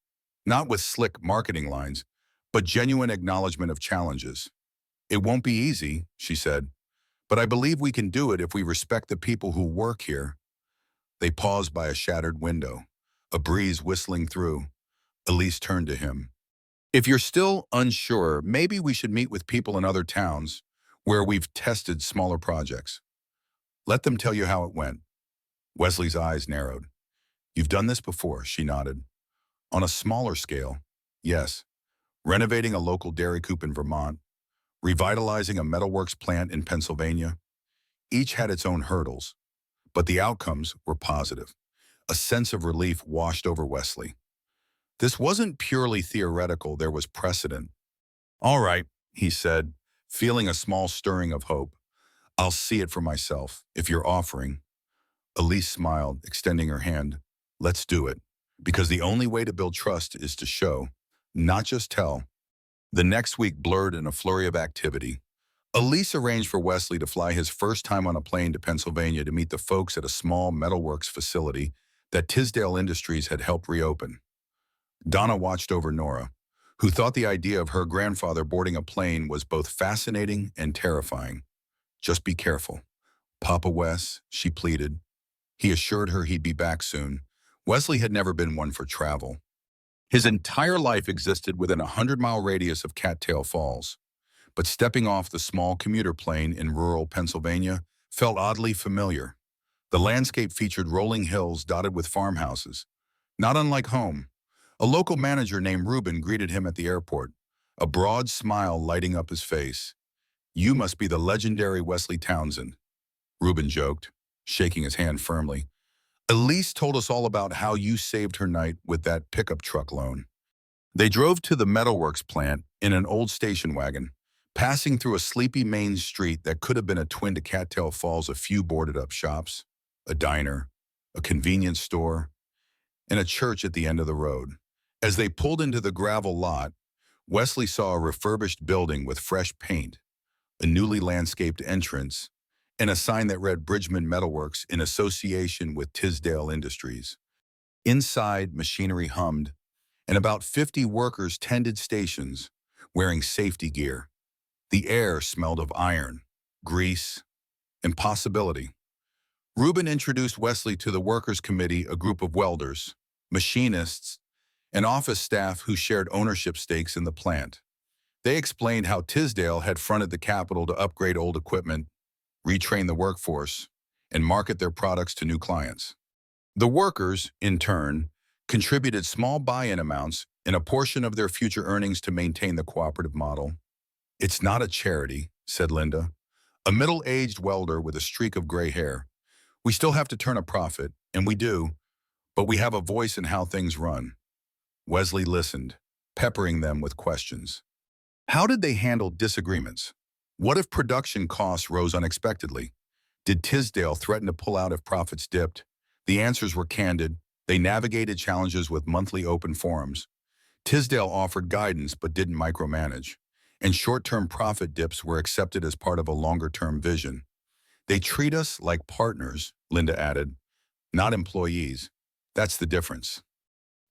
not with slick marketing lines, but genuine acknowledgement of challenges. "It won't be easy," she said, "but I believe we can do it if we respect the people who work here." They paused by a shattered window, a breeze whistling through. Elise turned to him. "If you're still unsure, maybe we should meet with people in other towns where we've tested smaller projects. Let them tell you how it went." Wesley's eyes narrowed. "You've done this before," she nodded. "On a smaller scale, yes. Renovating a local dairy coop in Vermont, revitalizing a metalworks plant in Pennsylvania. Each had its own hurdles, but the outcomes were positive." A sense of relief washed over Wesley. This wasn't purely theoretical, there was precedent. "All right," he said, feeling a small stirring of hope. "I'll see it for myself, if you're offering." Elise smiled, extending her hand. "Let's do it, because the only way to build trust is to show, not just tell." The next week blurred in a flurry of activity. Elise arranged for Wesley to fly his first time on a plane to Pennsylvania to meet the folks at a small metalworks facility that Tisdale Industries had helped reopen. Donna watched over Nora, who thought the idea of her grandfather boarding a plane was both fascinating and terrifying. "Just be careful, Papa Wes," she pleaded. He assured her he'd be back soon. Wesley had never been one for travel. His entire life existed within a 100-mile radius of Cattail Falls, but stepping off the small commuter plane in rural Pennsylvania felt oddly familiar. The landscape featured rolling hills dotted with farmhouses, not unlike home. A local manager named Reuben greeted him at the airport, a broad smile lighting up his face. "You must be the legendary Wesley Townsend," Reuben joked, shaking his hand firmly. "Elise told us all about how you saved her night with that pickup truck loan." They drove to the metalworks plant in an old station wagon, passing through a sleepy main street that could have been a twin to Cattail Falls, a few boarded-up shops, a diner, a convenience store, and a church at the end of the road. As they pulled into the gravel lot, Wesley saw a refurbished building with fresh paint, a newly landscaped entrance, and a sign that read Bridgman Metalworks in association with Tisdale Industries. Inside, machinery hummed, and about 50 workers tended stations, wearing safety gear. The air smelled of iron, grease, and possibility. Reuben introduced Wesley to the Workers' Committee, a group of welders, machinists, and office staff who shared ownership stakes in the plant. They explained how Tisdale had fronted the capital to upgrade old equipment, retrain the workforce, and market their products to new clients. The workers, in turn, contributed small buy-in amounts and a portion of their future earnings to maintain the cooperative model. "It's not a charity," said Linda, a middle-aged welder with a streak of gray hair. "We still have to turn a profit, and we do, but we have a voice in how things run." Wesley listened, peppering them with questions. How did they handle disagreements? What if production costs rose unexpectedly? Did Tisdale threaten to pull out if profits dipped? The answers were candid. They navigated challenges with monthly open forums. Tisdale offered guidance but didn't micromanage, and short-term profit dips were accepted as part of a longer-term vision. "They treat us like partners," Linda added, "not employees. That's the difference."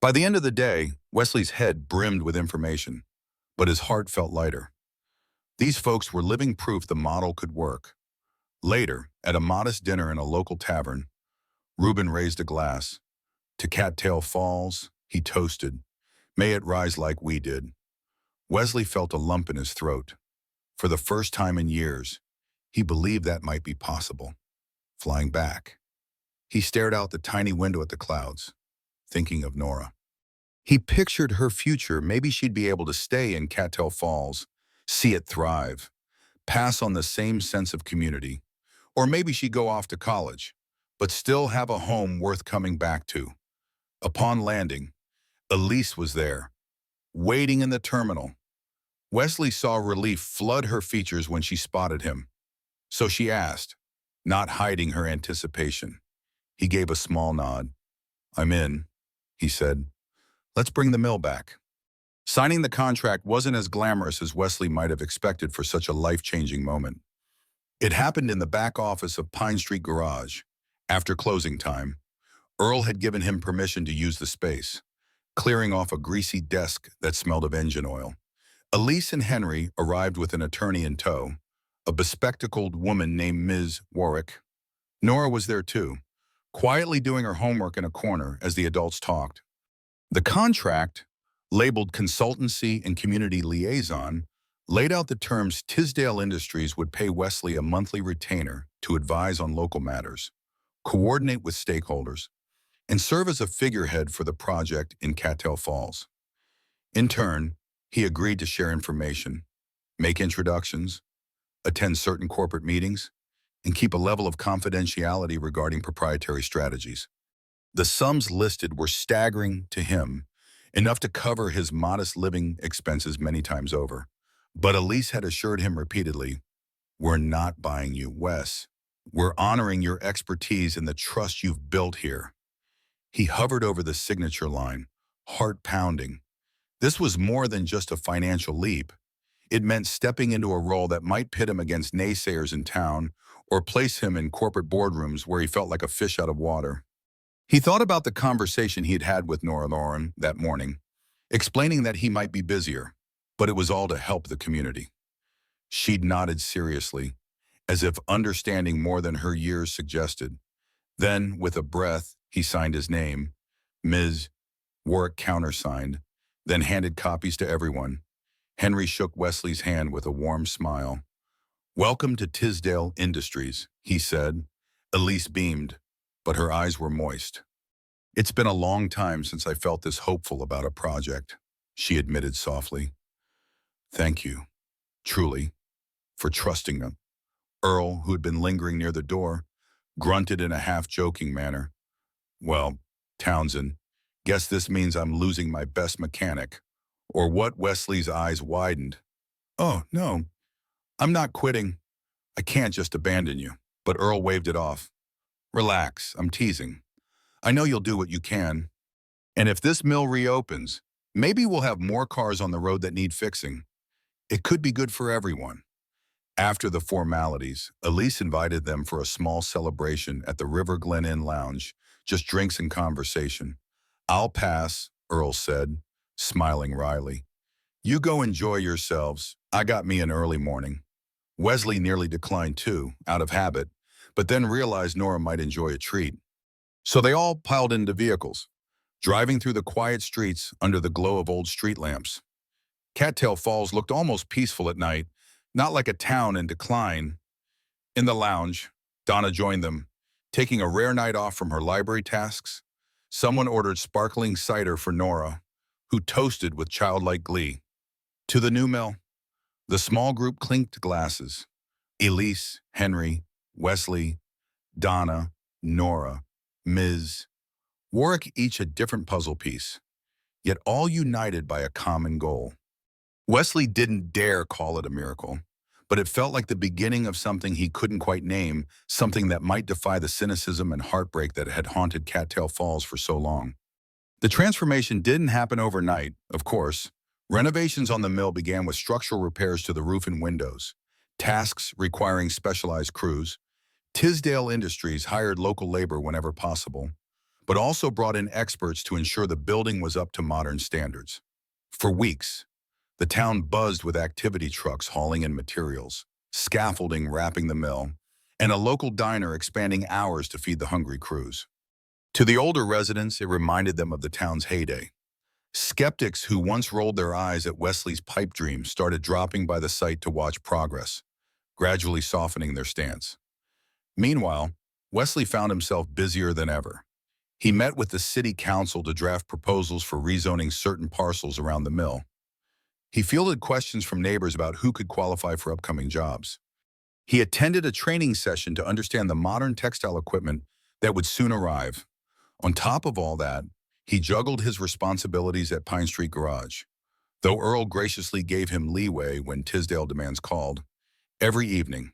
By the end of the day, Wesley's head brimmed with information, but his heart felt lighter. These folks were living proof the model could work. Later, at a modest dinner in a local tavern, Reuben raised a glass. "To Cattail Falls," he toasted. "May it rise like we did." Wesley felt a lump in his throat. For the first time in years, he believed that might be possible. Flying back. He stared out the tiny window at the clouds, thinking of Nora. He pictured her future. Maybe she'd be able to stay in Cattail Falls, see it thrive, pass on the same sense of community. Or maybe she'd go off to college. but still have a home worth coming back to. Upon landing, Elise was there, waiting in the terminal. Wesley saw relief flood her features when she spotted him. So she asked, not hiding her anticipation. He gave a small nod. "I'm in," he said. "Let's bring the mill back." Signing the contract wasn't as glamorous as Wesley might have expected for such a life-changing moment. It happened in the back office of Pine Street Garage. After closing time, Earl had given him permission to use the space, clearing off a greasy desk that smelled of engine oil. Elise and Henry arrived with an attorney in tow, a bespectacled woman named Ms. Warwick. Nora was there too, quietly doing her homework in a corner as the adults talked. The contract, labeled Consultancy and Community Liaison, laid out the terms Tisdale Industries would pay Wesley a monthly retainer to advise on local matters, coordinate with stakeholders, and serve as a figurehead for the project in Cattell Falls. In turn, he agreed to share information, make introductions, attend certain corporate meetings, and keep a level of confidentiality regarding proprietary strategies. The sums listed were staggering to him, enough to cover his modest living expenses many times over. But Elise had assured him repeatedly, "We're not buying you, Wes. We're honoring your expertise and the trust you've built here." He hovered over the signature line, heart pounding. This was more than just a financial leap. It meant stepping into a role that might pit him against naysayers in town or place him in corporate boardrooms where he felt like a fish out of water. He thought about the conversation he'd had with Nora Lauren that morning, explaining that he might be busier, but it was all to help the community. She'd nodded seriously, as if understanding more than her years suggested. Then, with a breath, he signed his name. Ms. Warwick countersigned, then handed copies to everyone. Henry shook Wesley's hand with a warm smile. "Welcome to Tisdale Industries," he said. Elise beamed, but her eyes were moist. "It's been a long time since I felt this hopeful about a project," she admitted softly. "Thank you, truly, for trusting them." Earl, who had been lingering near the door, grunted in a half-joking manner. "Well, Townsend, guess this means I'm losing my best mechanic." Or what? Wesley's eyes widened. "Oh, no, I'm not quitting. I can't just abandon you." But Earl waved it off. "Relax, I'm teasing. I know you'll do what you can. And if this mill reopens, maybe we'll have more cars on the road that need fixing. It could be good for everyone." After the formalities, Elise invited them for a small celebration at the River Glen Inn Lounge, just drinks and conversation. "I'll pass," Earl said, smiling wryly. "You go enjoy yourselves. I got me an early morning." Wesley nearly declined too, out of habit, but then realized Nora might enjoy a treat. So they all piled into vehicles, driving through the quiet streets under the glow of old street lamps. Cattail Falls looked almost peaceful at night, not like a town in decline. In the lounge, Donna joined them, taking a rare night off from her library tasks. Someone ordered sparkling cider for Nora, who toasted with childlike glee. To the new mill, the small group clinked glasses. Elise, Henry, Wesley, Donna, Nora, Ms. Warwick, each a different puzzle piece, yet all united by a common goal. Wesley didn't dare call it a miracle, but it felt like the beginning of something he couldn't quite name, something that might defy the cynicism and heartbreak that had haunted Cattail Falls for so long. The transformation didn't happen overnight, of course. Renovations on the mill began with structural repairs to the roof and windows, tasks requiring specialized crews. Tisdale Industries hired local labor whenever possible, but also brought in experts to ensure the building was up to modern standards. For weeks, the town buzzed with activity trucks hauling in materials, scaffolding wrapping the mill, and a local diner expanding hours to feed the hungry crews. To the older residents, it reminded them of the town's heyday. Skeptics who once rolled their eyes at Wesley's pipe dream started dropping by the site to watch progress, gradually softening their stance. Meanwhile, Wesley found himself busier than ever. He met with the city council to draft proposals for rezoning certain parcels around the mill. He fielded questions from neighbors about who could qualify for upcoming jobs. He attended a training session to understand the modern textile equipment that would soon arrive. On top of all that, he juggled his responsibilities at Pine Street Garage. Though Earl graciously gave him leeway when Tisdale demands called, every evening,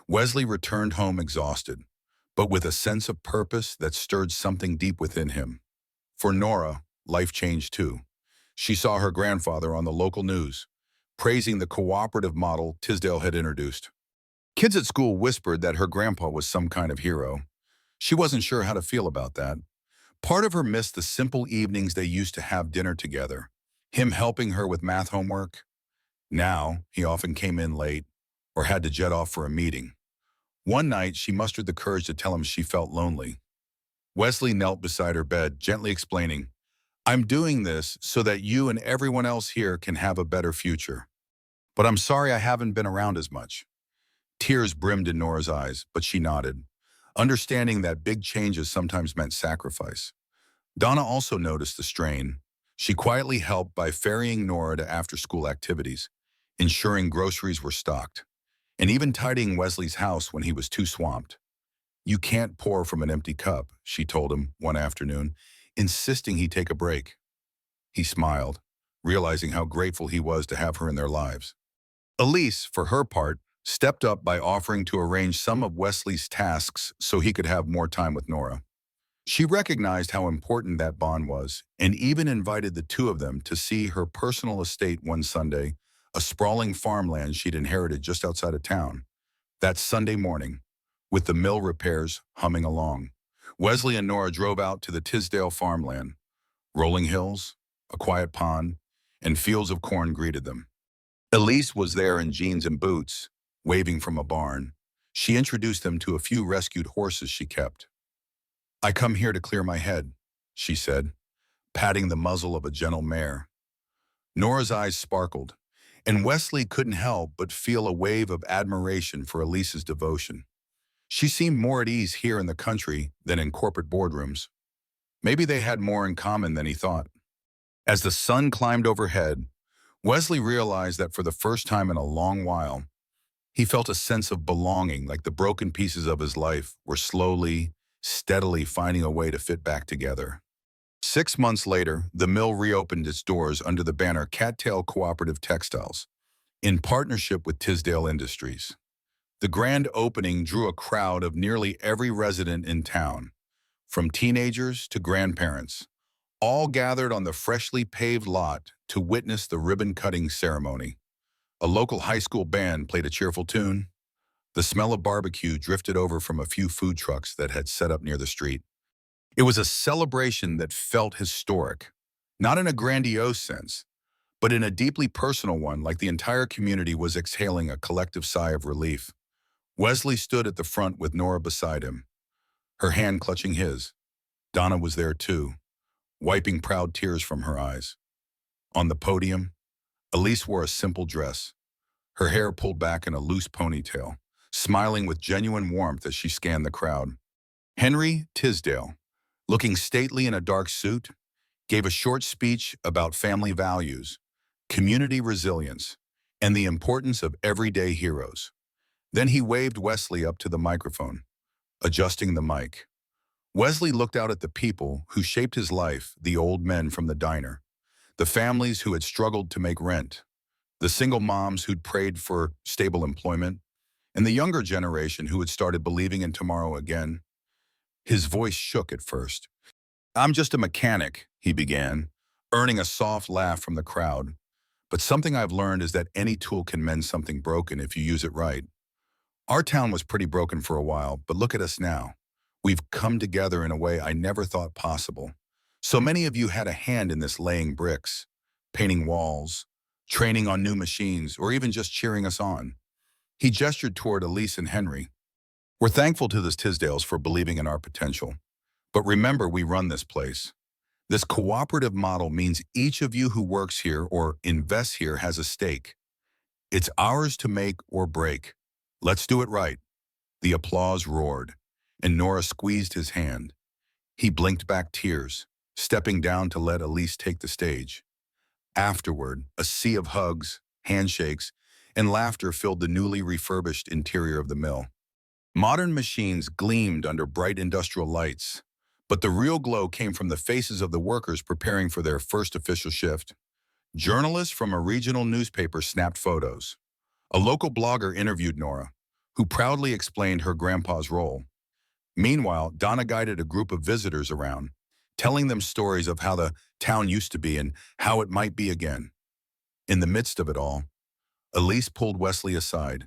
Wesley returned home exhausted, but with a sense of purpose that stirred something deep within him. For Nora, life changed too. She saw her grandfather on the local news, praising the cooperative model Tisdale had introduced. Kids at school whispered that her grandpa was some kind of hero. She wasn't sure how to feel about that. Part of her missed the simple evenings they used to have dinner together, him helping her with math homework. Now, he often came in late or had to jet off for a meeting. One night, she mustered the courage to tell him she felt lonely. Wesley knelt beside her bed, gently explaining, "I'm doing this so that you and everyone else here can have a better future. But I'm sorry I haven't been around as much." Tears brimmed in Nora's eyes, but she nodded, understanding that big changes sometimes meant sacrifice. Donna also noticed the strain. She quietly helped by ferrying Nora to after-school activities, ensuring groceries were stocked, and even tidying Wesley's house when he was too swamped. "You can't pour from an empty cup," she told him one afternoon, insisting he take a break. He smiled, realizing how grateful he was to have her in their lives. Elise, for her part, stepped up by offering to arrange some of Wesley's tasks so he could have more time with Nora. She recognized how important that bond was and even invited the two of them to see her personal estate one Sunday, a sprawling farmland she'd inherited just outside of town. That Sunday morning, with the mill repairs humming along, Wesley and Nora drove out to the Tisdale farmland. Rolling hills, a quiet pond, and fields of corn greeted them. Elise was there in jeans and boots, waving from a barn. She introduced them to a few rescued horses she kept. "I come here to clear my head," she said, patting the muzzle of a gentle mare. Nora's eyes sparkled, and Wesley couldn't help but feel a wave of admiration for Elise's devotion. She seemed more at ease here in the country than in corporate boardrooms. Maybe they had more in common than he thought. As the sun climbed overhead, Wesley realized that for the first time in a long while, he felt a sense of belonging, like the broken pieces of his life were slowly, steadily finding a way to fit back together. 6 months later, the mill reopened its doors under the banner Cattail Cooperative Textiles, in partnership with Tisdale Industries. The grand opening drew a crowd of nearly every resident in town, from teenagers to grandparents, all gathered on the freshly paved lot to witness the ribbon-cutting ceremony. A local high school band played a cheerful tune. The smell of barbecue drifted over from a few food trucks that had set up near the street. It was a celebration that felt historic, not in a grandiose sense, but in a deeply personal one, like the entire community was exhaling a collective sigh of relief. Wesley stood at the front with Nora beside him, her hand clutching his. Donna was there too, wiping proud tears from her eyes. On the podium, Elise wore a simple dress, her hair pulled back in a loose ponytail, smiling with genuine warmth as she scanned the crowd. Henry Tisdale, looking stately in a dark suit, gave a short speech about family values, community resilience, and the importance of everyday heroes. Then he waved Wesley up to the microphone, adjusting the mic. Wesley looked out at the people who shaped his life, the old men from the diner, the families who had struggled to make rent, the single moms who'd prayed for stable employment, and the younger generation who had started believing in tomorrow again. His voice shook at first. "I'm just a mechanic," he began, earning a soft laugh from the crowd. "But something I've learned is that any tool can mend something broken if you use it right. Our town was pretty broken for a while, but look at us now. We've come together in a way I never thought possible. So many of you had a hand in this, laying bricks, painting walls, training on new machines, or even just cheering us on." He gestured toward Elise and Henry. "We're thankful to the Tisdales for believing in our potential. But remember, we run this place. This cooperative model means each of you who works here or invests here has a stake. It's ours to make or break. Let's do it right." The applause roared, and Nora squeezed his hand. He blinked back tears, stepping down to let Elise take the stage. Afterward, a sea of hugs, handshakes, and laughter filled the newly refurbished interior of the mill. Modern machines gleamed under bright industrial lights, but the real glow came from the faces of the workers preparing for their first official shift. Journalists from a regional newspaper snapped photos. A local blogger interviewed Nora, who proudly explained her grandpa's role. Meanwhile, Donna guided a group of visitors around, telling them stories of how the town used to be and how it might be again. In the midst of it all, Elise pulled Wesley aside.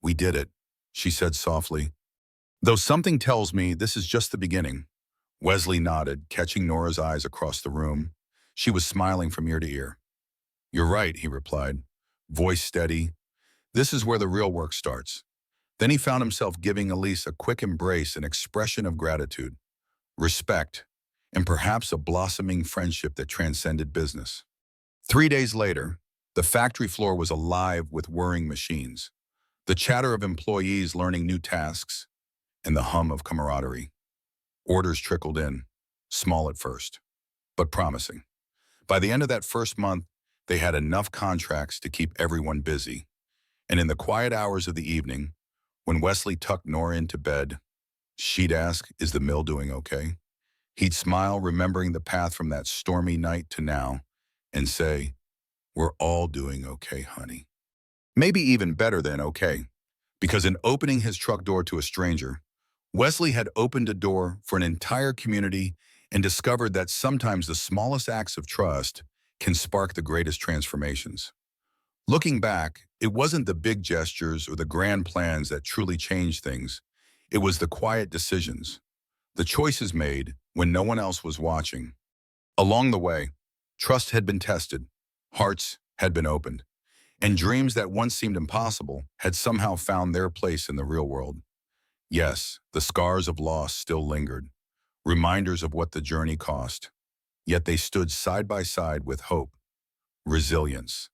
"We did it," she said softly. "Though something tells me this is just the beginning." Wesley nodded, catching Nora's eyes across the room. She was smiling from ear to ear. "You're right," he replied, voice steady. "This is where the real work starts." Then he found himself giving Elise a quick embrace, an expression of gratitude, respect, and perhaps a blossoming friendship that transcended business. 3 days later, the factory floor was alive with whirring machines, the chatter of employees learning new tasks, and the hum of camaraderie. Orders trickled in, small at first, but promising. By the end of that first month, they had enough contracts to keep everyone busy. And in the quiet hours of the evening, when Wesley tucked Nora into bed, she'd ask, "Is the mill doing okay?" He'd smile, remembering the path from that stormy night to now, and say, "We're all doing okay, honey." Maybe even better than okay, because in opening his truck door to a stranger, Wesley had opened a door for an entire community and discovered that sometimes the smallest acts of trust can spark the greatest transformations. Looking back, it wasn't the big gestures or the grand plans that truly changed things. It was the quiet decisions, the choices made when no one else was watching. Along the way, trust had been tested, hearts had been opened, and dreams that once seemed impossible had somehow found their place in the real world. Yes, the scars of loss still lingered, reminders of what the journey cost, yet they stood side by side with hope, resilience,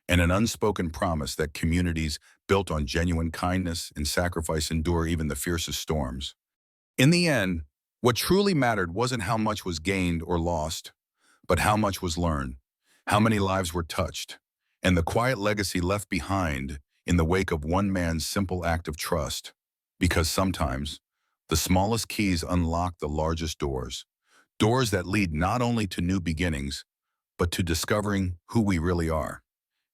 and an unspoken promise that communities built on genuine kindness and sacrifice endure even the fiercest storms. In the end, what truly mattered wasn't how much was gained or lost, but how much was learned, how many lives were touched, and the quiet legacy left behind in the wake of one man's simple act of trust. Because sometimes, the smallest keys unlock the largest doors, doors that lead not only to new beginnings, but to discovering who we really are.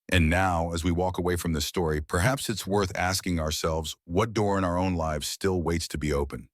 And now, as we walk away from this story, perhaps it's worth asking ourselves what door in our own lives still waits to be opened.